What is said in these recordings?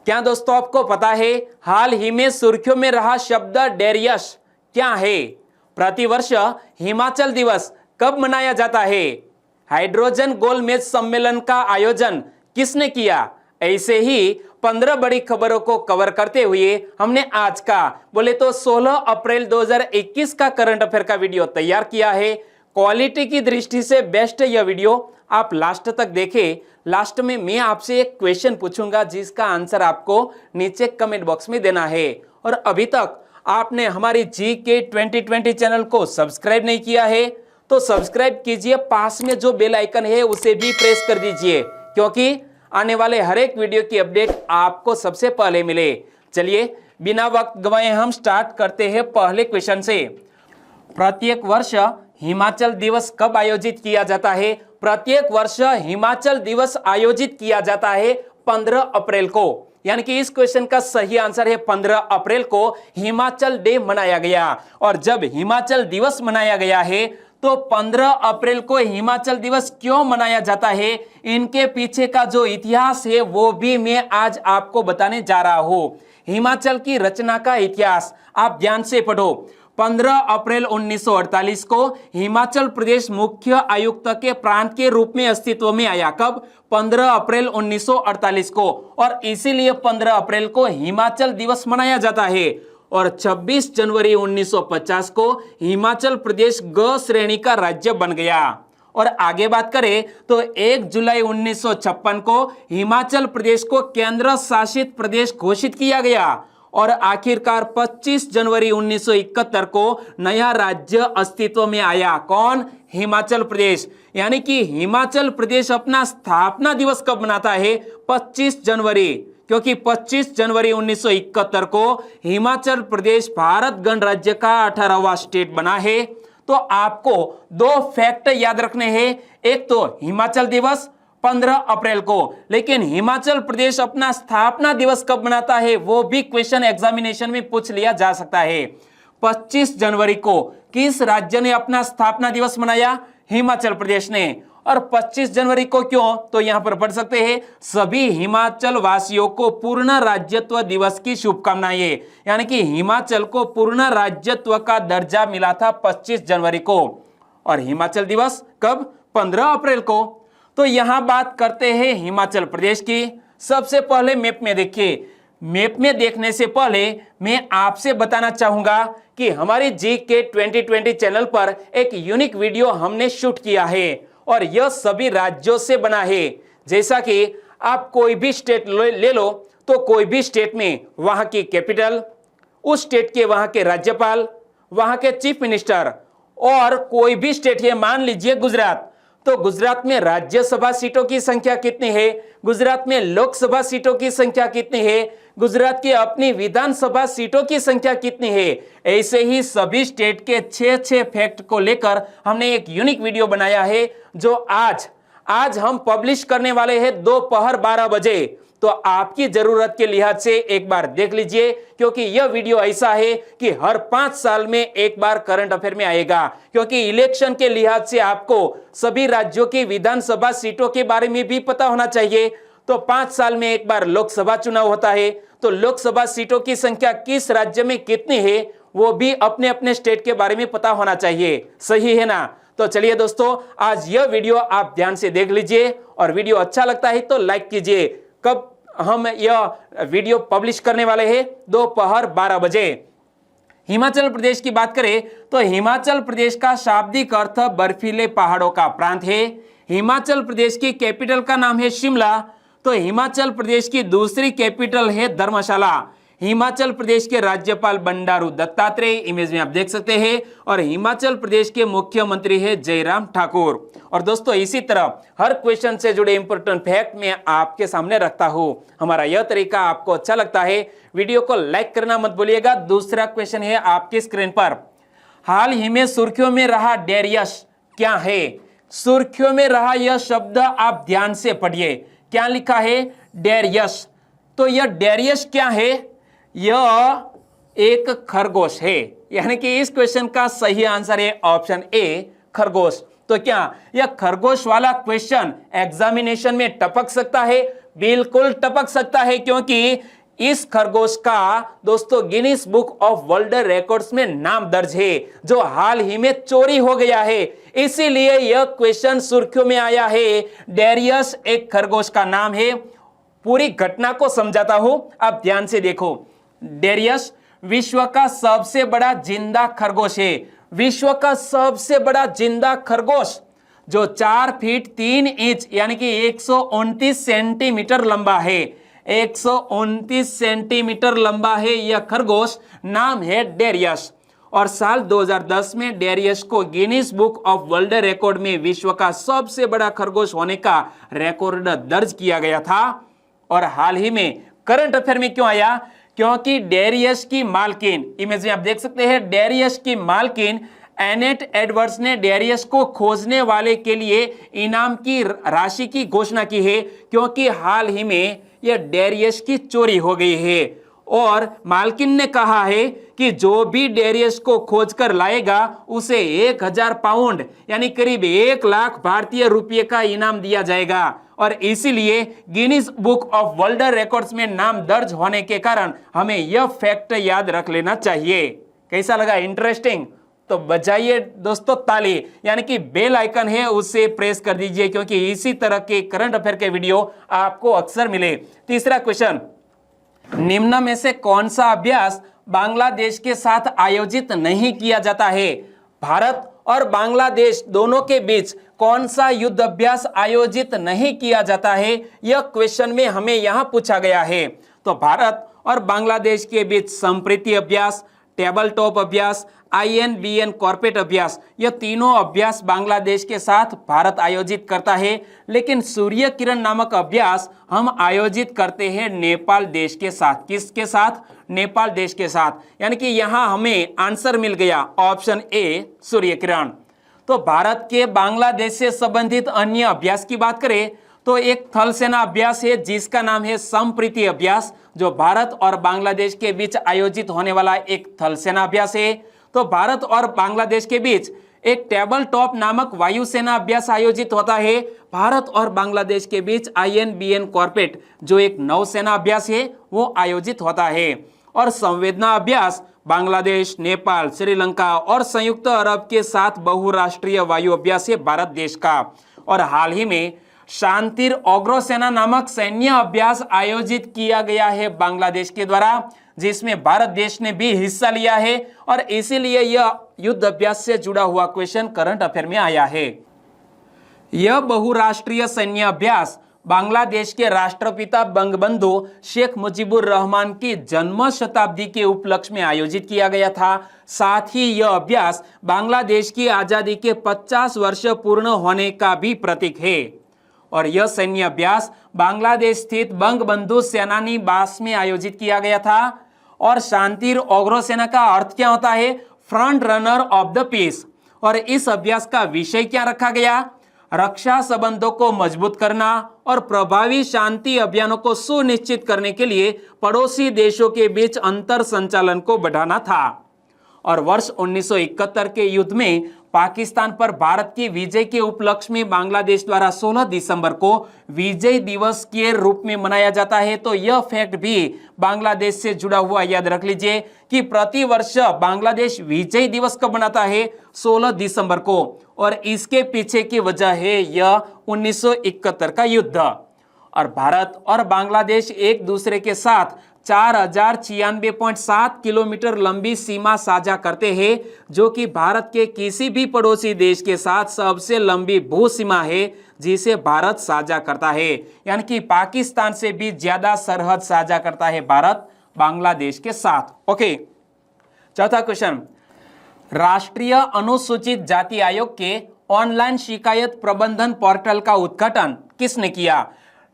क्या दोस्तों आपको पता है हाल ही में सुर्खियों में रहा शब्द डेरियस क्या है? प्रतिवर्ष हिमाचल दिवस कब मनाया जाता है? हाइड्रोजन गोलमेज सम्मेलन का आयोजन किसने किया? ऐसे ही 15 बड़ी खबरों को कवर करते हुए हमने आज का बोले तो 16 अप्रैल 2021 का करंट अफेयर का वीडियो तैयार किया है। क्वालिटी की दृष्टि से बेस्ट यह वीडियो, आप लास्ट तक देखें। लास्ट में मैं आपसे एक क्वेश्चन पूछूंगा जिसका आंसर आपको नीचे कमेंट बॉक्स में देना है। और अभी तक आपने हमारी GK 2020 चैनल को सब्सक्राइब नहीं किया है तो सब्सक्राइब कीजिए, पास में जो बेल आइकन है उसे भी प्रेस कर दीजिए क्योंकि आने वाले हर एक वीडियो की अपडेट आपको सबसे पहले मिले। चलिए बिना वक्त गवाए हम स्टार्ट करते हैं पहले क्वेश्चन से। प्रत्येक वर्ष हिमाचल दिवस कब आयोजित किया जाता है? प्रत्येक वर्ष हिमाचल दिवस आयोजित किया जाता है 15 अप्रैल को, यानी कि इस क्वेश्चन का सही आंसर है 15 अप्रैल को हिमाचल डे मनाया गया। और जब हिमाचल दिवस मनाया गया है तो 15 अप्रैल को हिमाचल दिवस क्यों मनाया जाता है, इनके पीछे का जो इतिहास है वो भी मैं आज आपको बताने जा रहा हूं। हिमाचल की रचना का इतिहास आप ध्यान से पढ़ो। 15 अप्रैल 1948 को हिमाचल प्रदेश मुख्य आयुक्त के प्रांत के रूप में अस्तित्व में आया। कब? 15 अप्रैल 1948 को। और इसीलिए 15 अप्रैल को हिमाचल दिवस मनाया जाता है। और 26 जनवरी 1950 को हिमाचल प्रदेश ग श्रेणी का राज्य बन गया। और आगे बात करें तो 1 जुलाई 1956 को हिमाचल प्रदेश को केंद्र शासित प्रदेश घोषित किया गया। और आखिरकार 25 जनवरी 1971 को नया राज्य अस्तित्व में आया। कौन? हिमाचल प्रदेश। यानी कि हिमाचल प्रदेश अपना स्थापना दिवस कब मनाता है? 25 जनवरी, क्योंकि 25 जनवरी 1971 को हिमाचल प्रदेश भारत गणराज्य का 18वां स्टेट बना है। तो आपको दो फैक्ट याद रखने हैं, एक तो हिमाचल दिवस 15 अप्रैल को, लेकिन हिमाचल प्रदेश अपना स्थापना दिवस कब मनाता है वो भी क्वेश्चन एग्जामिनेशन में पूछ लिया जा सकता है। 25 जनवरी को किस राज्य ने अपना स्थापना दिवस मनाया? हिमाचल प्रदेश ने। और 25 जनवरी को क्यों? तो यहां पर पढ़ सकते हैं, सभी हिमाचल वासियों को पूर्ण राज्यत्व दिवस की शुभकामनाएं। यानी कि हिमाचल को पूर्ण राज्यत्व का दर्जा मिला था 25 जनवरी को। और हिमाचल दिवस कब? 15 अप्रैल को। तो यहां बात करते हैं हिमाचल प्रदेश की। सबसे पहले मैप में देखिए। मैप में देखने से पहले मैं आपसे बताना चाहूंगा कि हमारी GK 2020 चैनल पर एक यूनिक वीडियो हमने शूट किया है और यह सभी राज्यों से बना है। जैसा कि आप कोई भी स्टेट ले लो तो कोई भी स्टेट में वहां की कैपिटल, उस स्टेट के वहां के राज्यपाल, वहां के चीफ मिनिस्टर, और कोई भी स्टेट है, मान लीजिए गुजरात, तो गुजरात में राज्यसभा सीटों की संख्या कितनी है, गुजरात में लोकसभा सीटों की संख्या कितनी है, गुजरात की अपनी विधानसभा सीटों की संख्या कितनी है। ऐसे ही सभी स्टेट के 6 फैक्ट को लेकर हमने एक यूनिक वीडियो बनाया है जो आज हम पब्लिश करने वाले हैं दोपहर 12 बजे। तो आपकी जरूरत के लिहाज से एक बार देख लीजिए, क्योंकि यह वीडियो ऐसा है कि हर 5 साल में एक बार करंट अफेयर में आएगा। क्योंकि इलेक्शन के लिहाज से आपको सभी राज्यों की विधानसभा सीटों के बारे में भी पता होना चाहिए। तो 5 साल में एक बार लोकसभा चुनाव होता है, तो लोकसभा सीटों की संख्या किस राज्य में कितनी है वो भी अपने अपने स्टेट के बारे में पता होना चाहिए। सही है ना? तो चलिए दोस्तों, आज यह वीडियो आप ध्यान से देख लीजिए और वीडियो अच्छा लगता है तो लाइक कीजिए। कब हम यह वीडियो पब्लिश करने वाले हैं? दोपहर 12 बजे। हिमाचल प्रदेश की बात करें तो हिमाचल प्रदेश का शाब्दिक अर्थ बर्फीले पहाड़ों का प्रांत है। हिमाचल प्रदेश की कैपिटल का नाम है शिमला। तो हिमाचल प्रदेश की दूसरी कैपिटल है धर्मशाला। हिमाचल प्रदेश के राज्यपाल बंडारू दत्तात्रेय, इमेज में आप देख सकते हैं, और हिमाचल प्रदेश के मुख्यमंत्री है जयराम ठाकुर। और दोस्तों इसी तरह हर क्वेश्चन से जुड़े इंपॉर्टेंट फैक्ट मैं आपके सामने रखता हूं। हमारा यह तरीका आपको अच्छा लगता है, वीडियो को लाइक करना मत भूलिएगा। दूसरा क्वेश्चन है आपकी स्क्रीन पर, हाल ही में सुर्खियों में रहा डेरियस क्या है? सुर्खियों में रहा यह शब्द आप ध्यान से पढ़िए। क्या लिखा है? डेरियस। तो यह डेरियस क्या है? यह एक खरगोश है। यानी कि इस क्वेश्चन का सही आंसर है ऑप्शन ए, खरगोश। तो क्या यह खरगोश वाला क्वेश्चन एग्जामिनेशन में टपक सकता है? बिल्कुल टपक सकता है, क्योंकि इस खरगोश का दोस्तों Guinness book of world records में नाम दर्ज है, जो हाल ही में चोरी हो गया है। इसीलिए यह क्वेश्चन सुर्खियों में आया है। डेरियस एक खरगोश का नाम है। पूरी घटना को समझाता हूं, आप ध्यान से देखो। डेरियस विश्व का सबसे बड़ा जिंदा खरगोश है। विश्व का सबसे बड़ा जिंदा खरगोश, जो 4 फीट 3 इंच यानी कि 129 सेंटीमीटर लंबा है। 129 सेंटीमीटर लंबा है यह खरगोश। नाम है डेरियस। और साल 2010 में डेरियस को Guinness book of world record में विश्व का सबसे बड़ा खरगोश होने का रिकॉर्ड दर्ज किया गया था। और हाल ही में करंट अफेयर में क्यों आया? क्योंकि डेरियस की मालकिन, इमेज में आप देख सकते हैं, डेरियस की मालकिन एनेट एडवर्ड्स ने डेरियस को खोजने वाले के लिए इनाम की राशि की घोषणा की है, क्योंकि हाल ही में यह डेरियस की चोरी हो गई है। और मालकिन ने कहा है कि जो भी डेरियस को खोजकर लाएगा उसे 1000 पाउंड यानी करीब 1 लाख भारतीय रुपये का इनाम दिया जाएगा। और इसीलिए Guinness book of world records में नाम दर्ज होने के कारण हमें यह फैक्ट याद रख लेना चाहिए। कैसा लगा? इंटरेस्टिंग? तो बजाइए दोस्तों ताली, यानी कि बेल आइकन है उसे प्रेस कर दीजिए, क्योंकि इसी तरह के करंट अफेयर के वीडियो आपको अक्सर मिले। तीसरा क्वेश्चन, निम्न में से कौन सा अभ्यास बांग्लादेश के साथ आयोजित नहीं किया जाता है? भारत और बांग्लादेश दोनों के बीच कौन सा युद्ध अभ्यास आयोजित नहीं किया जाता है? यह क्वेश्चन में हमें यहां पूछा गया है। तो भारत और बांग्लादेश के बीच संप्रीति अभ्यास, टेबल टॉप अभ्यास, INBN कॉर्पेट अभ्यास, यह तीनों अभ्यास बांग्लादेश के साथ भारत आयोजित करता है। लेकिन सूर्य किरण नामक अभ्यास हम आयोजित करते हैं नेपाल देश के साथ। किसके साथ? नेपाल देश के साथ। यानी कि यहां हमें आंसर मिल गया ऑप्शन ए, सूर्य किरण। तो भारत के बांग्लादेश से संबंधित अन्य अभ्यास की बात करें तो एक थल सेना अभ्यास है जिसका नाम है संप्रीति अभ्यास, जो भारत और बांग्लादेश के बीच आयोजित होने वाला एक थल सेना अभ्यास है। तो भारत और बांग्लादेश के बीच एक टेबल टॉप नामक वायुसेना अभ्यास आयोजित होता है। भारत और बांग्लादेश के बीच INBN कॉर्पेट, जो एक नौसेना अभ्यास है, वो आयोजित होता है। और संवेदना अभ्यास बांग्लादेश, नेपाल, श्रीलंका और संयुक्त अरब के साथ बहुराष्ट्रीय वायु अभ्यास है भारत देश का। और हाल ही में शांतिर अग्रसेना नामक सैन्य अभ्यास आयोजित किया गया है बांग्लादेश के द्वारा, जिसमें भारत देश ने भी हिस्सा लिया है। और इसीलिए यह युद्ध अभ्यास से जुड़ा हुआ क्वेश्चन करंट अफेयर में आया है। यह बहुराष्ट्रीय सैन्य अभ्यास बांग्लादेश के राष्ट्रपिता बंगबंधु शेख मुजीबुर रहमान की जन्म शताब्दी के उपलक्ष्य में आयोजित किया गया था। साथ ही यह अभ्यास बांग्लादेश की आजादी के 50 वर्ष पूर्ण होने का भी प्रतीक है। और यह सैन्य अभ्यास बांग्लादेश स्थित बंगबंधु सेनानी बास में आयोजित किया गया था। और शांतिर अग्रसेना का अर्थ क्या होता है? Front runner of the peace. और इस अभ्यास का विषय क्या रखा गया? रक्षा संबंधों को मजबूत करना और प्रभावी शांति अभियानों को सुनिश्चित करने के लिए पड़ोसी देशों के बीच अंतर संचालन को बढ़ाना था। और वर्ष 1971 के युद्ध में पाकिस्तान पर भारत की विजय के उपलक्ष्य में बांग्लादेश द्वारा 16 दिसंबर को विजय दिवस के रूप में मनाया जाता है। तो यह फैक्ट भी बांग्लादेश से जुड़ा हुआ याद रख लीजिए कि प्रति वर्ष बांग्लादेश विजय दिवस कब मनाता है? 16 दिसंबर को। और इसके पीछे की वजह है यह 1971 का युद्ध। और भारत और बांग्लादेश एक दूसरे के साथ 4096.7 किलोमीटर लंबी सीमा साझा करते हैं, जो कि भारत के किसी भी पड़ोसी देश के साथ सबसे लंबी भू सीमा है जिसे भारत साझा करता है। यानी कि पाकिस्तान से भी ज्यादा सरहद साझा करता है भारत बांग्लादेश के साथ। ओके, चौथा क्वेश्चन, राष्ट्रीय अनुसूचित जाति आयोग के ऑनलाइन शिकायत प्रबंधन पोर्टल का उद्घाटन किसने किया?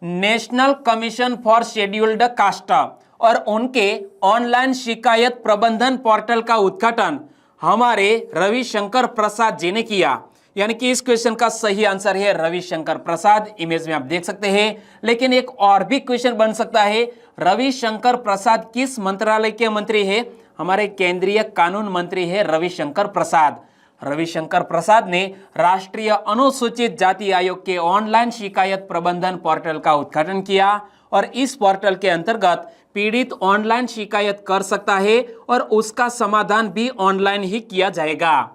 National commission for scheduled caste. और उनके ऑनलाइन शिकायत प्रबंधन पोर्टल का उद्घाटन हमारे रविशंकर प्रसाद जी ने किया। यानी कि इस क्वेश्चन का सही आंसर है रविशंकर प्रसाद। इमेज में आप देख सकते हैं। लेकिन एक और भी क्वेश्चन बन सकता है, रविशंकर प्रसाद किस मंत्रालय के मंत्री है? हमारे केंद्रीय कानून मंत्री है रविशंकर प्रसाद। रविशंकर प्रसाद ने राष्ट्रीय अनुसूचित जाति आयोग के ऑनलाइन शिकायत प्रबंधन पोर्टल का उद्घाटन किया। और इस पोर्टल के अंतर्गत पीड़ित ऑनलाइन शिकायत कर सकता है और उसका समाधान भी ऑनलाइन ही किया जाएगा।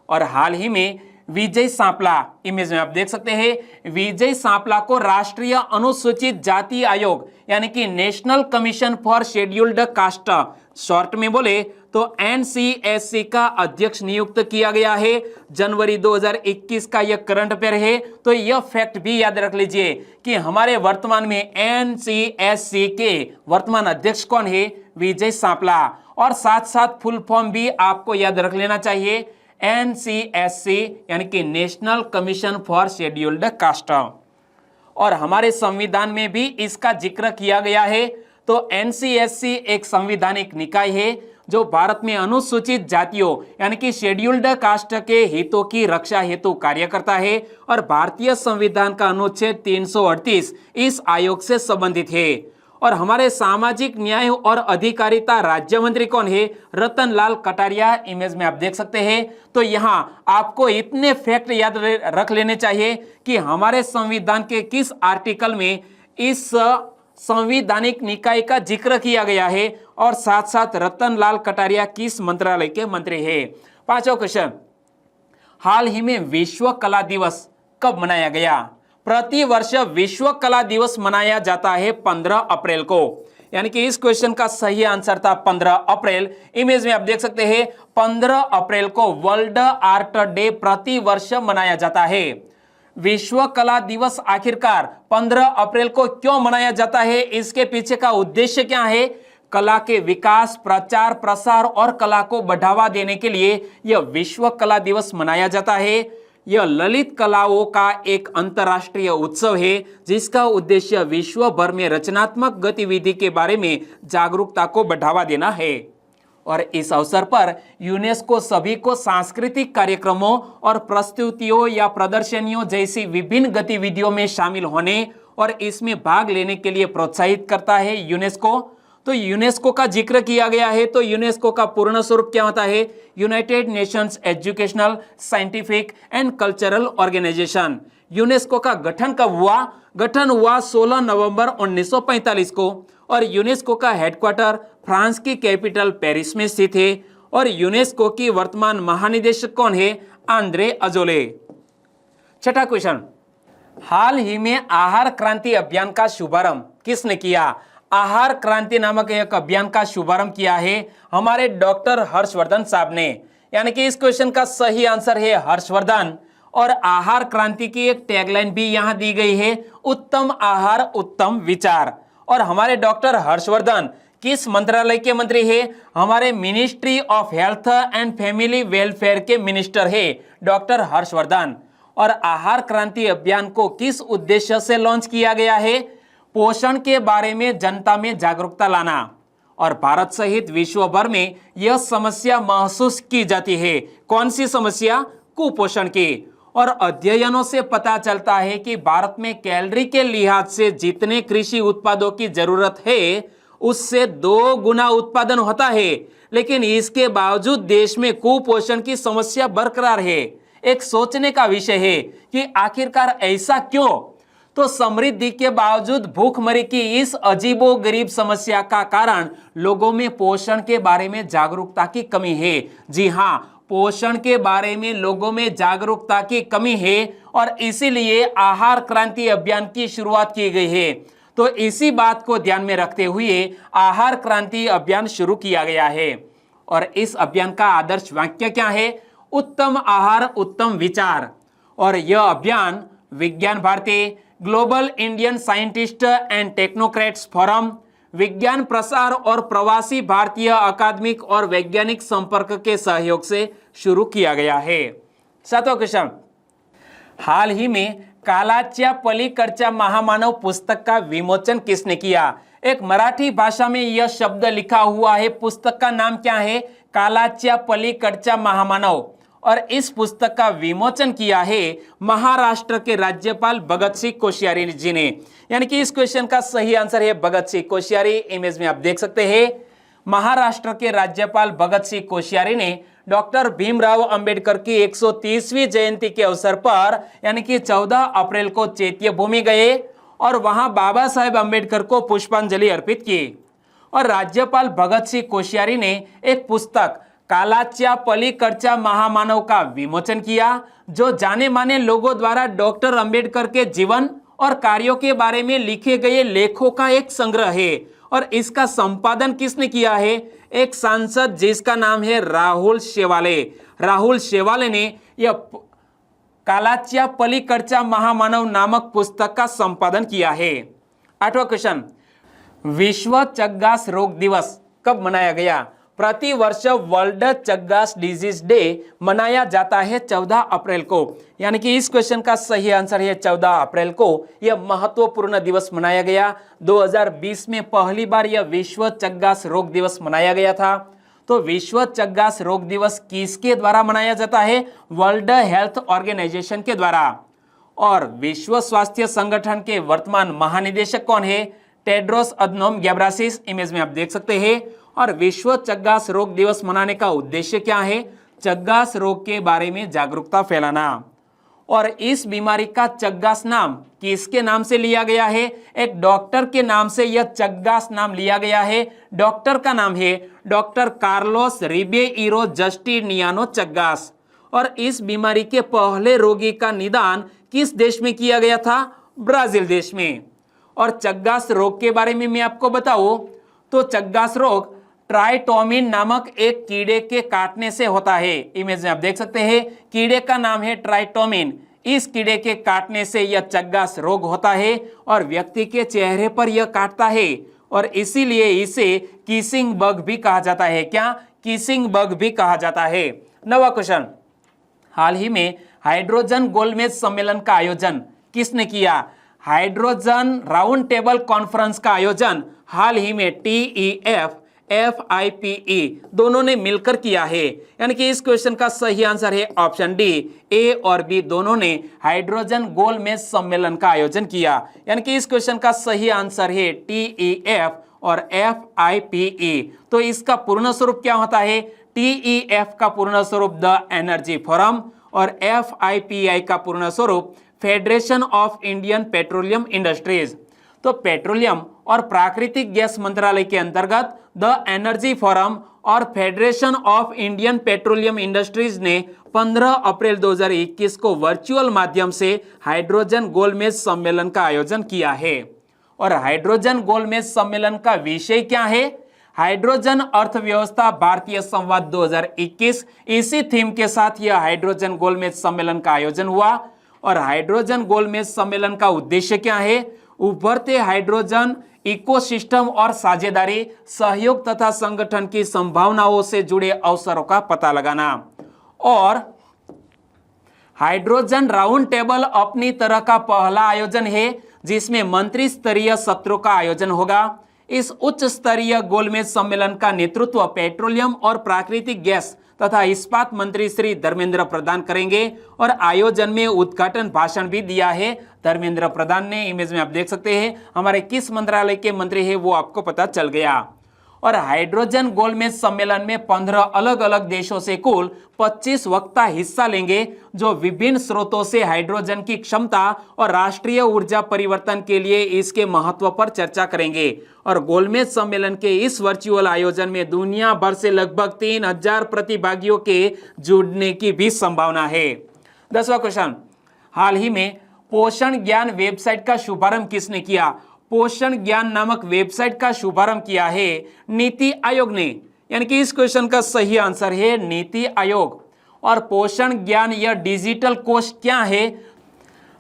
और हाल ही में विजय सांपला, इमेज में आप देख सकते हैं, विजय सांपला को राष्ट्रीय अनुसूचित जाति आयोग यानी कि national commission for scheduled caste, short में बोले तो NCSC का अध्यक्ष नियुक्त किया गया है। जनवरी 2021 का यह करंट अफेयर है, तो यह फैक्ट भी याद रख लीजिए कि हमारे वर्तमान में NCSC के वर्तमान अध्यक्ष कौन है, विजय सांपला। और साथ साथ फुल फॉर्म भी आपको याद रख लेना चाहिए, NCSC यानी कि national commission for scheduled caste. और हमारे संविधान में भी इसका जिक्र किया गया है। तो NCSC एक संवैधानिक निकाय है जो भारत में अनुसूचित जातियों यानी कि शेड्यूल्ड कास्ट के हितों की रक्षा हेतु कार्य करता है और भारतीय संविधान का अनुच्छेद 338 इस आयोग से संबंधित है। और हमारे सामाजिक न्याय और अधिकारिता राज्य मंत्री कौन है, रतन लाल कटारिया, इमेज में आप देख सकते हैं। तो यहाँ आपको इतने फैक्ट याद रख लेने चाहिए कि हमारे संविधान के किस आर्टिकल में इस संवैधानिक निकाय का जिक्र किया गया है और साथ साथ रतन लाल कटारिया किस मंत्रालय के मंत्री है। पांचवा क्वेश्चन, हाल ही में विश्व कला दिवस कब मनाया गया? प्रति वर्ष विश्व कला दिवस मनाया जाता है 15 अप्रैल को, यानी कि इस क्वेश्चन का सही आंसर था 15 अप्रैल। इमेज में आप देख सकते हैं 15 अप्रैल को वर्ल्ड आर्ट डे प्रति वर्ष मनाया जाता है। विश्व कला दिवस आखिरकार 15 अप्रैल को क्यों मनाया जाता है, इसके पीछे का उद्देश्य क्या है? कला के विकास, प्रचार, प्रसार और कला को बढ़ावा देने के लिए यह विश्व कला दिवस मनाया जाता है। यह ललित कलाओं का एक अंतर्राष्ट्रीय उत्सव है जिसका उद्देश्य विश्व भर में रचनात्मक गतिविधि के बारे में जागरूकता को बढ़ावा देना है। और इस अवसर पर यूनेस्को सभी को सांस्कृतिक कार्यक्रमों और प्रस्तुतियों या प्रदर्शनियों जैसी विभिन्न गतिविधियों में शामिल होने और इसमें भाग लेने के लिए प्रोत्साहित करता है यूनेस्को। तो यूनेस्को का जिक्र किया गया है, तो यूनेस्को का पूर्ण स्वरूप क्या होता है? United Nations Educational, Scientific and Cultural Organization. UNESCO का गठन कब हुआ? गठन हुआ 16 नवंबर 1945 को और यूनेस्को का हेडक्वार्टर फ्रांस की कैपिटल पेरिस में स्थित है। और यूनेस्को की वर्तमान महानिदेशक कौन है? Andre Azoulay. छठा क्वेश्चन, हाल ही में आहार क्रांति अभियान का शुभारंभ किसने किया? आहार क्रांति नामक एक अभियान का शुभारंभ किया है हमारे डॉक्टर हर्षवर्धन साहब ने, यानी कि इस क्वेश्चन का सही आंसर है हर्षवर्धन। और आहार क्रांति की एक टैगलाइन भी यहां दी गई है, उत्तम आहार उत्तम विचार। और हमारे डॉक्टर हर्षवर्धन किस मंत्रालय के मंत्री है? हमारे ministry of health and family welfare के मिनिस्टर है डॉक्टर हर्षवर्धन। और आहार क्रांति अभियान को किस उद्देश्य से लॉन्च किया गया है? पोषण के बारे में जनता में जागरूकता लाना। और भारत सहित विश्व भर में यह समस्या महसूस की जाती है। कौन सी समस्या? कुपोषण की। और अध्ययनों से पता चलता है कि भारत में कैलोरी के लिहाज से जितने कृषि उत्पादों की जरूरत है उससे 2 गुना उत्पादन होता है, लेकिन इसके बावजूद देश में कुपोषण की समस्या बरकरार है। एक सोचने का विषय है कि आखिरकार ऐसा क्यों? तो समृद्धि के बावजूद भूखमरी की इस अजीबोगरीब समस्या का कारण लोगों में पोषण के बारे में जागरूकता की कमी है। जी हाँ, पोषण के बारे में लोगों में जागरूकता की कमी है और इसीलिए आहार क्रांति अभियान की शुरुआत की गई है। तो इसी बात को ध्यान में रखते हुए आहार क्रांति अभियान शुरू किया गया है। और इस अभियान का आदर्श वाक्य क्या है? उत्तम आहार उत्तम विचार। और यह अभियान Vigyan Bharati, Global Indian Scientist and Technocrats Forum, Vigyan Prasar और प्रवासी भारतीय अकादमिक और वैज्ञानिक संपर्क के सहयोग से शुरू किया गया है। सातवां क्वेश्चन, हाल ही में कालाच्या पलीकडच्या महामानव पुस्तक का विमोचन किसने किया? एक मराठी भाषा में यह शब्द लिखा हुआ है, पुस्तक का नाम क्या है? कालाच्या पलीकडच्या महामानव। और इस पुस्तक का विमोचन किया है महाराष्ट्र के राज्यपाल भगत सिंह कोश्यारी जी ने, यानी कि इस क्वेश्चन का सही आंसर है भगत सिंह कोश्यारी। इमेज में आप देख सकते हैं महाराष्ट्र के राज्यपाल भगत सिंह कोश्यारी ने डॉक्टर भीमराव अंबेडकर की 130वीं जयंती के अवसर पर यानी कि 14 अप्रैल को चैत्य भूमि गए और वहां बाबा साहेब अम्बेडकर को पुष्पांजलि अर्पित की। और राज्यपाल भगत सिंह कोश्यारी ने एक पुस्तक कालाच्या पलीकडच्या महामानव का विमोचन किया, जो जाने माने लोगों द्वारा डॉक्टर अंबेडकर के जीवन और कार्यों के बारे में लिखे गए लेखों का एक संग्रह है। और इसका संपादन किसने किया है? एक सांसद जिसका नाम है राहुल शेवाले। राहुल शेवाले ने यह कालाच्या पलीकडच्या महामानव नामक पुस्तक का संपादन किया है। 8वां क्वेश्चन, विश्व चग्गास रोग दिवस कब मनाया गया? प्रति वर्ष वर्ल्ड चग्गास डिजीज डे मनाया जाता है 14 अप्रैल को। यानी कि इस क्वेश्चन का सही आंसर है 14 अप्रैल को यह महत्वपूर्ण दिवस मनाया गया। 2020 में पहली बार यह विश्व चग्गास रोग दिवस मनाया गया था। तो विश्व चग्गास रोग दिवस किसके द्वारा मनाया जाता है? वर्ल्ड हेल्थ ऑर्गेनाइजेशन के द्वारा। और विश्व स्वास्थ्य संगठन के वर्तमान महानिदेशक कौन है? टेड्रोस अधनोम घेब्रेयेसस, इमेज में आप देख सकते हैं। और विश्व चग्गास रोग दिवस मनाने का उद्देश्य क्या है? चग्गास रोग के बारे में जागरूकता फैलाना। और इस बीमारी का चग्गास नाम किसके नाम से लिया गया है? एक डॉक्टर के नाम से यह चग्गास नाम लिया गया है। डॉक्टर का नाम है डॉक्टर कार्लोस रिबेइरो जस्टिनियानो चग्गास। और इस बीमारी के पहले रोगी का निदान किस देश में किया गया था? ब्राजील देश में। और चग्गास रोग के बारे में मैं आपको बताऊं तो चग्गास रोग ट्राइटोमिन नामक एक कीड़े के काटने से होता है। इमेज में आप देख सकते हैं, कीड़े का नाम है ट्राइटोमिन। इस कीड़े के काटने से यह चग्गास रोग होता है और व्यक्ति के चेहरे पर यह काटता है और इसीलिए इसे किसिंग बग भी कहा जाता है। क्या? किसिंग बग भी कहा जाता है। 9वां क्वेश्चन, हाल ही में हाइड्रोजन गोलमेज सम्मेलन का आयोजन किसने किया? हाइड्रोजन राउंड टेबल कॉन्फ्रेंस का आयोजन हाल ही में TEF FIPE दोनों ने मिलकर किया है। यानी कि इस क्वेश्चन का सही आंसर है ऑप्शन डी, ए और बी दोनों ने हाइड्रोजन गोलमेज सम्मेलन का आयोजन किया। यानी कि इस क्वेश्चन का सही आंसर है TEF और FIPE। तो इसका पूर्ण स्वरूप क्या होता है? TEF का पूर्ण स्वरूप द एनर्जी फोरम और FIPI का पूर्ण स्वरूप federation of Indian petroleum industries. तो पेट्रोलियम और प्राकृतिक गैस मंत्रालय के अंतर्गत द एनर्जी फोरम और federation of Indian petroleum industries ने 15 अप्रैल 2021 को वर्चुअल माध्यम से हाइड्रोजन गोलमेज सम्मेलन का आयोजन किया है। और हाइड्रोजन गोलमेज सम्मेलन का विषय क्या है? हाइड्रोजन अर्थव्यवस्था भारतीय संवाद 2021। इसी थीम के साथ यह हाइड्रोजन गोलमेज सम्मेलन का आयोजन हुआ। और हाइड्रोजन गोलमेज सम्मेलन का उद्देश्य क्या है? उभरते हाइड्रोजन इकोसिस्टम और साझेदारी, सहयोग तथा संगठन की संभावनाओं से जुड़े अवसरों का पता लगाना। और हाइड्रोजन राउंड टेबल अपनी तरह का पहला आयोजन है जिसमें मंत्री स्तरीय सत्रों का आयोजन होगा। इस उच्च स्तरीय गोलमेज सम्मेलन का नेतृत्व पेट्रोलियम और प्राकृतिक गैस तथा इस्पात मंत्री श्री धर्मेंद्र प्रधान करेंगे। और आयोजन में उद्घाटन भाषण भी दिया है धर्मेंद्र प्रधान ने। इमेज में आप देख सकते हैं हमारे किस मंत्रालय के मंत्री है वो आपको पता चल गया। और हाइड्रोजन गोलमेज सम्मेलन में 15 अलग अलग देशों से कुल 25 वक्ता हिस्सा लेंगे जो विभिन्न स्रोतों से हाइड्रोजन की क्षमता और राष्ट्रीय ऊर्जा परिवर्तन के लिए इसके महत्व पर चर्चा करेंगे। और गोलमेज सम्मेलन के इस वर्चुअल आयोजन में दुनिया भर से लगभग 3000 प्रतिभागियों के जुड़ने की भी संभावना है। 10वां क्वेश्चन, हाल ही में पोषण ज्ञान वेबसाइट का शुभारंभ किसने किया? पोषण ज्ञान नामक वेबसाइट का शुभारंभ किया है नीति आयोग ने। यानी कि इस क्वेश्चन का सही आंसर है नीति आयोग। और पोषण ज्ञान यह डिजिटल कोष क्या है?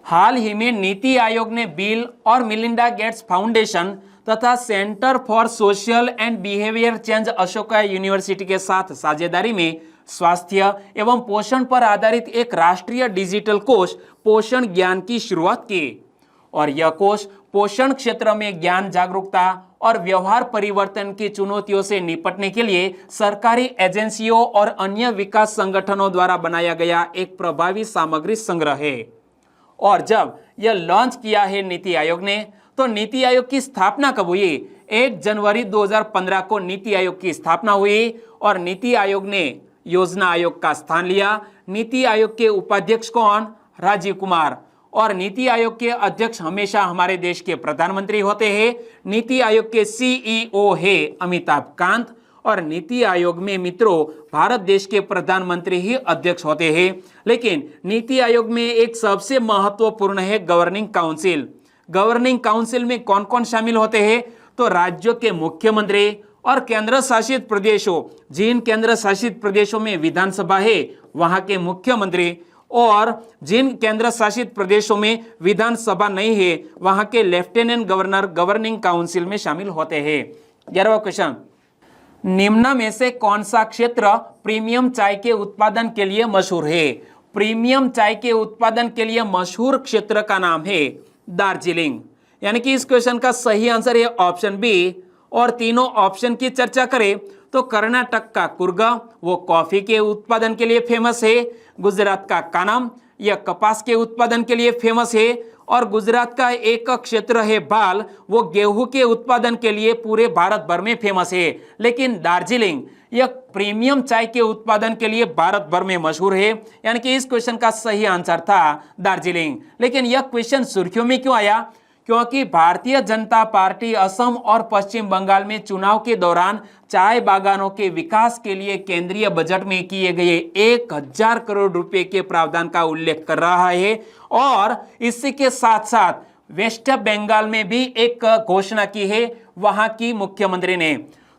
हाल ही में नीति आयोग ने बिल और मिलिंडा गेट्स फाउंडेशन तथा centre for social and behaviour change Ashoka university के साथ साझेदारी में स्वास्थ्य एवं पोषण पर आधारित एक राष्ट्रीय डिजिटल कोष पोषण ज्ञान की शुरुआत की। और यह कोष पोषण क्षेत्र में ज्ञान जागरूकता और व्यवहार परिवर्तन की चुनौतियों से निपटने के लिए सरकारी एजेंसियों और अन्य विकास संगठनों द्वारा बनाया गया एक प्रभावी सामग्री संग्रह है। और जब यह लॉन्च किया है नीति आयोग ने, तो नीति आयोग की स्थापना कब हुई? 1 जनवरी 2015 को नीति आयोग की स्थापना हुई और नीति आयोग ने योजना आयोग का स्थान लिया। नीति आयोग के उपाध्यक्ष कौन? राजीव कुमार। और नीति आयोग के अध्यक्ष हमेशा हमारे देश के प्रधानमंत्री होते हैं। नीति आयोग के सीईओ है अमिताभ कांत और नीति आयोग में मित्रों भारत देश के प्रधानमंत्री ही अध्यक्ष होते हैं। लेकिन नीति आयोग में एक सबसे महत्वपूर्ण है गवर्निंग काउंसिल। गवर्निंग काउंसिल में कौन कौन शामिल होते हैं? तो राज्यों के मुख्यमंत्री और केंद्र शासित प्रदेशों, जिन केंद्र शासित प्रदेशों में विधानसभा है वहां के मुख्यमंत्री, और जिन केंद्र शासित प्रदेशों में विधानसभा नहीं है वहां के लेफ्टिनेंट गवर्नर गवर्निंग काउंसिल में शामिल होते हैं। 11वां क्वेश्चन, निम्न में से कौन सा क्षेत्र प्रीमियम चाय के उत्पादन के लिए मशहूर है? प्रीमियम चाय के उत्पादन के लिए मशहूर क्षेत्र का नाम है दार्जिलिंग। यानी कि इस क्वेश्चन का सही आंसर है ऑप्शन बी। और तीनों ऑप्शन की चर्चा करें तो कर्नाटक का कुर्ग वो कॉफी के उत्पादन के लिए फेमस है, गुजरात का कानम यह कपास के उत्पादन के लिए फेमस है, और गुजरात का एक क्षेत्र है बाल वो गेहूं के उत्पादन के लिए पूरे भारत भर में फेमस है। लेकिन दार्जिलिंग यह प्रीमियम चाय के उत्पादन के लिए भारत भर में मशहूर है। यानी कि इस क्वेश्चन का सही आंसर था दार्जिलिंग। लेकिन यह क्वेश्चन सुर्खियों में क्यों आया? क्योंकि भारतीय जनता पार्टी असम और पश्चिम बंगाल में चुनाव के दौरान चाय बागानों के विकास के लिए केंद्रीय बजट में किए गए 1000 करोड़ रुपए के प्रावधान का उल्लेख कर रहा है। और इसी के साथ साथ वेस्ट बंगाल में भी एक घोषणा की है वहां की मुख्यमंत्री ने।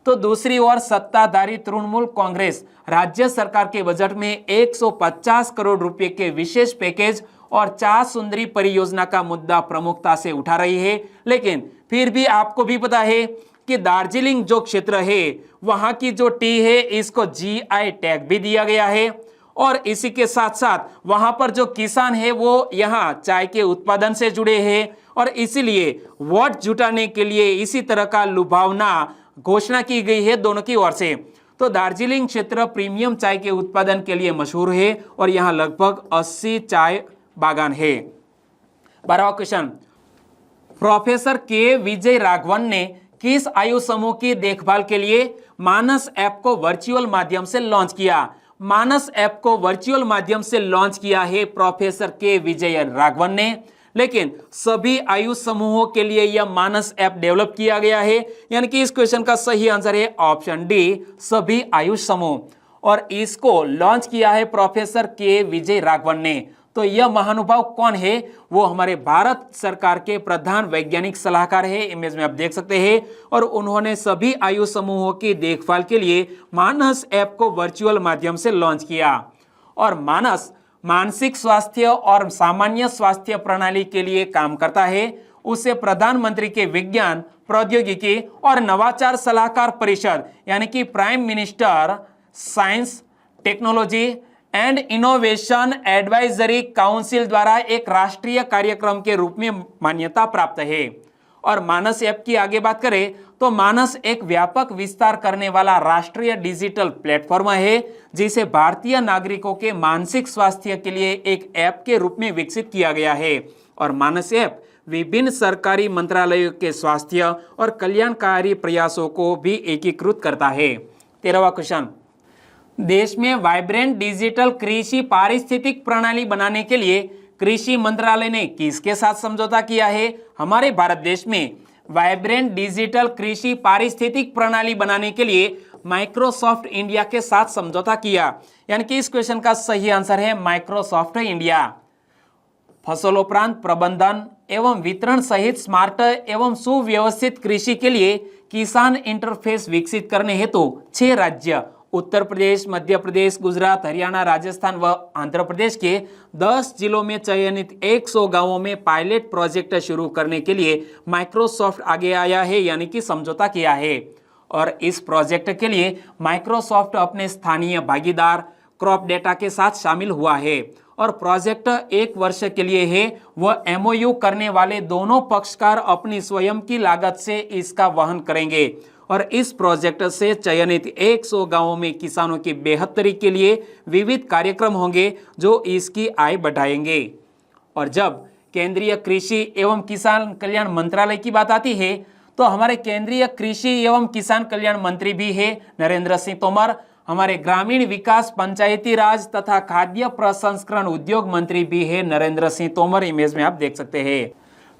तो दूसरी ओर सत्ताधारी तृणमूल कांग्रेस राज्य सरकार के बजट में 150 करोड़ रुपए के विशेष पैकेज और चार सुंदरी परियोजना का मुद्दा प्रमुखता से उठा रही है। लेकिन फिर भी आपको भी पता है कि दार्जिलिंग जो क्षेत्र है वहां की जो टी है इसको जीआई टैग भी दिया गया है। और इसी के साथ साथ वहां पर जो किसान है वो यहाँ चाय के उत्पादन से जुड़े हैं और इसीलिए वोट जुटाने के लिए इसी तरह का लुभावना घोषणा की गई है दोनों की ओर से। तो दार्जिलिंग क्षेत्र प्रीमियम चाय के उत्पादन के लिए मशहूर है और यहाँ लगभग 80 चाय बागान है। 12वां क्वेश्चन, प्रोफेसर के विजय राघवन ने किस आयु समूह की देखभाल के लिए मानस ऐप को वर्चुअल माध्यम से लॉन्च किया? मानस ऐप को वर्चुअल माध्यम से लॉन्च किया है प्रोफेसर के विजय राघवन ने। लेकिन सभी आयु समूहों के लिए यह मानस ऐप डेवलप किया गया है। यानी कि इस क्वेश्चन का सही आंसर है ऑप्शन डी, सभी आयु समूह। और इसको लॉन्च किया है प्रोफेसर के विजय राघवन ने। तो यह महानुभाव कौन है? वो हमारे भारत सरकार के प्रधान वैज्ञानिक सलाहकार है, इमेज में आप देख सकते हैं। और उन्होंने सभी आयु समूहों की देखभाल के लिए मानस ऐप को वर्चुअल माध्यम से लॉन्च किया। और मानस मानसिक स्वास्थ्य और सामान्य स्वास्थ्य प्रणाली के लिए काम करता है। उसे प्रधानमंत्री के विज्ञान, प्रौद्योगिकी और नवाचार सलाहकार परिषद यानी कि prime minister science, technology and innovation advisory council द्वारा एक राष्ट्रीय कार्यक्रम के रूप में मान्यता प्राप्त है। और मानस ऐप की आगे बात करें तो मानस एक व्यापक विस्तार करने वाला राष्ट्रीय डिजिटल प्लेटफॉर्म है जिसे भारतीय नागरिकों के मानसिक स्वास्थ्य के लिए एक ऐप के रूप में विकसित किया गया है। और मानस ऐप विभिन्न सरकारी मंत्रालयों के स्वास्थ्य और कल्याणकारी प्रयासों को भी एकीकृत करता है। 13वां क्वेश्चन, देश में वाइब्रेंट डिजिटल कृषि पारिस्थितिक प्रणाली बनाने के लिए कृषि मंत्रालय ने किसके साथ समझौता किया है? हमारे भारत देश में वाइब्रेंट डिजिटल कृषि पारिस्थितिक प्रणाली बनाने के लिए माइक्रोसॉफ्ट इंडिया के साथ समझौता किया। यानी कि इस क्वेश्चन का सही आंसर है माइक्रोसॉफ्ट इंडिया। फसलोपरांत प्रबंधन एवं वितरण सहित स्मार्ट एवं सुव्यवस्थित कृषि के लिए किसान इंटरफेस विकसित करने हेतु 6 राज्य उत्तर प्रदेश, मध्य प्रदेश, गुजरात, हरियाणा, राजस्थान व आंध्र प्रदेश के 10 जिलों में चयनित 100 गांवों में पायलट प्रोजेक्ट शुरू करने के लिए माइक्रोसॉफ्ट आगे आया है, यानी कि समझौता किया है। और इस प्रोजेक्ट के लिए माइक्रोसॉफ्ट अपने स्थानीय भागीदार क्रॉप डेटा के साथ शामिल हुआ है। और प्रोजेक्ट 1 वर्ष के लिए है। वह एमओयू करने वाले दोनों पक्षकार अपनी स्वयं की लागत से इसका वहन करेंगे। और इस प्रोजेक्ट से चयनित 100 गांवों में किसानों की बेहतरी के लिए विविध कार्यक्रम होंगे जो इसकी आय बढ़ाएंगे। और जब केंद्रीय कृषि एवं किसान कल्याण मंत्रालय की बात आती है तो हमारे केंद्रीय कृषि एवं किसान कल्याण मंत्री भी है नरेंद्र सिंह तोमर। हमारे ग्रामीण विकास, पंचायती राज तथा खाद्य प्रसंस्करण उद्योग मंत्री भी है नरेंद्र सिंह तोमर। इमेज में आप देख सकते हैं।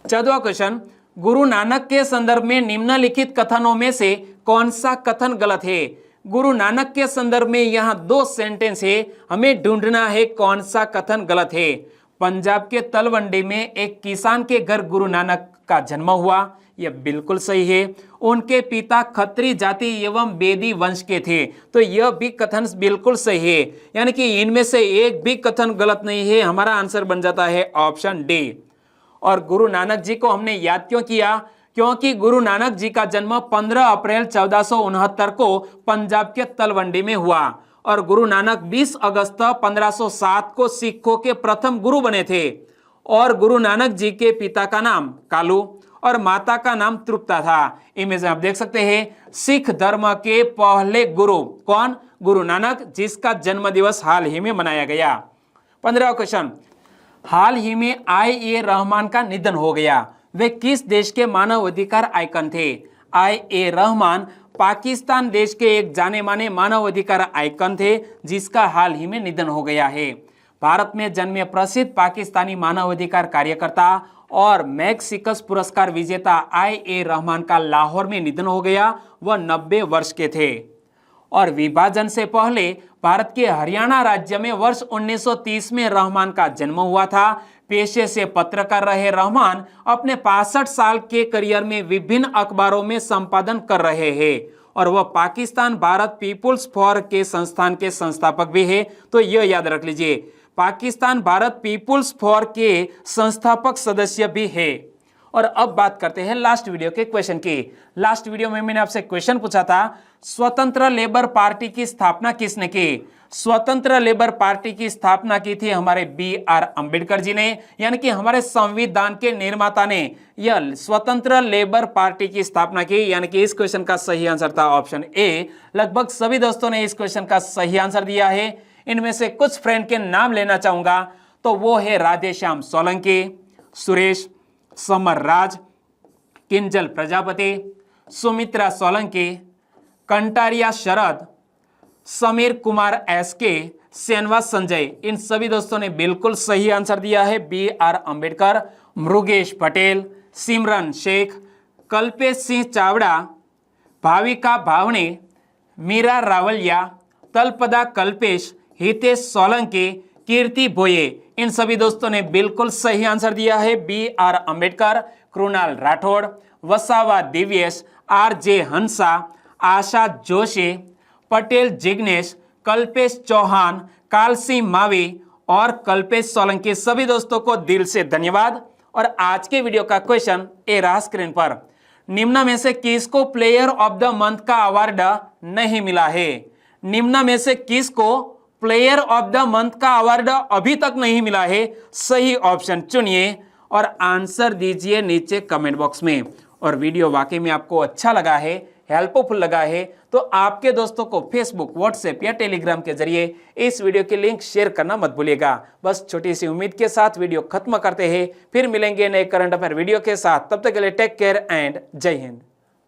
14वां क्वेश्चन, गुरु नानक के संदर्भ में निम्नलिखित कथनों में से कौन सा कथन गलत है? गुरु नानक के संदर्भ में यहाँ 2 सेंटेंस है, हमें ढूंढना है कौन सा कथन गलत है। पंजाब के तलवंडी में एक किसान के घर गुरु नानक का जन्म हुआ, यह बिल्कुल सही है। उनके पिता खत्री जाति एवं बेदी वंश के थे, तो यह भी कथन बिल्कुल सही है। यानी कि इनमें से एक भी कथन गलत नहीं है। हमारा आंसर बन जाता है ऑप्शन डी। और गुरु नानक जी को हमने याद क्यों किया? क्योंकि गुरु नानक जी का जन्म 15 अप्रैल 1469 को पंजाब के तलवंडी में हुआ और गुरु नानक 20 अगस्त 1507 को सिखों के प्रथम गुरु बने थे। और गुरु नानक जी के पिता का नाम कालू और माता का नाम तृप्ता था। इमेज में आप देख सकते हैं सिख धर्म के पहले गुरु कौन? गुरु नानक, जिसका जन्म दिवस हाल ही में मनाया गया। 15वां क्वेश्चन, हाल ही में IA रहमान का निधन हो गया। वे किस देश के मानव अधिकार आइकन थे? IA रहमान पाकिस्तान देश के एक जाने माने मानव अधिकार आइकन थे, जिसका हाल ही में निधन हो गया है। भारत में जन्मे प्रसिद्ध पाकिस्तानी मानवाधिकार कार्यकर्ता और मैक्सिकस पुरस्कार विजेता IA रहमान का लाहौर में निधन हो गया। वह 90 वर्ष के थे। और विभाजन से पहले भारत के हरियाणा राज्य में वर्ष 1930 में रहमान का जन्म हुआ था। पेशे से पत्रकार रहे रहमान अपने 65 साल के करियर में विभिन्न अखबारों में संपादन कर रहे हैं और वह पाकिस्तान भारत पीपुल्स फॉर के संस्थान के संस्थापक भी है। तो यह याद रख लीजिए, पाकिस्तान भारत पीपुल्स फॉर के संस्थापक सदस्य भी है। और अब बात करते हैं लास्ट वीडियो के क्वेश्चन की। लास्ट वीडियो में मैंने आपसे क्वेश्चन पूछा था, स्वतंत्र लेबर पार्टी की स्थापना किसने की? स्वतंत्र लेबर पार्टी की स्थापना की थी हमारे BR अंबेडकर जी ने, यानी कि हमारे संविधान के निर्माता ने यह स्वतंत्र लेबर पार्टी की स्थापना की। यानी कि इस क्वेश्चन का सही आंसर था ऑप्शन ए। लगभग सभी दोस्तों ने इस क्वेश्चन का सही आंसर दिया है। इनमें से कुछ फ्रेंड के नाम लेना चाहूंगा, तो वो है राधेश्याम सोलंकी, सुरेश, समर राज, किंजल प्रजापति, सुमित्रा सोलंकी, कंटारिया शरद, समीर कुमार SK, सेनवा संजय। इन सभी दोस्तों ने बिल्कुल सही आंसर दिया है BR अंबेडकर। मृगेश पटेल, सिमरन शेख, कल्पेश सिंह चावड़ा, भाविका भावने, मीरा रावलिया, तलपदा कल्पेश, हितेश सोलंकी, कीर्ति भोये। इन सभी दोस्तों ने बिल्कुल सही आंसर दिया है BR अंबेडकर। कृणाल राठौड़, वसावा दिव्येश, RJ हंसा, आशा जोशी, पटेल जिग्नेश, कल्पेश चौहान, कालसिंह मावी और कल्पेश सोलंकी। सभी दोस्तों को दिल से धन्यवाद। और आज के वीडियो का क्वेश्चन ए रहा स्क्रीन पर, निम्न में से किसको प्लेयर ऑफ द मंथ का अवार्ड नहीं मिला है? निम्न में से किसको प्लेयर ऑफ द मंथ का अवार्ड अभी तक नहीं मिला है? सही ऑप्शन चुनिए और आंसर दीजिए नीचे कमेंट बॉक्स में। और वीडियो वाकई में आपको अच्छा लगा है, हेल्पफुल लगा है, तो आपके दोस्तों को फेसबुक, व्हाट्सएप या टेलीग्राम के जरिए इस वीडियो के लिंक शेयर करना मत भूलिएगा। बस छोटी सी उम्मीद के साथ वीडियो खत्म करते हैं, फिर मिलेंगे नए करंट अफेयर वीडियो के साथ। तब तक के लिए टेक केयर एंड जय हिंद।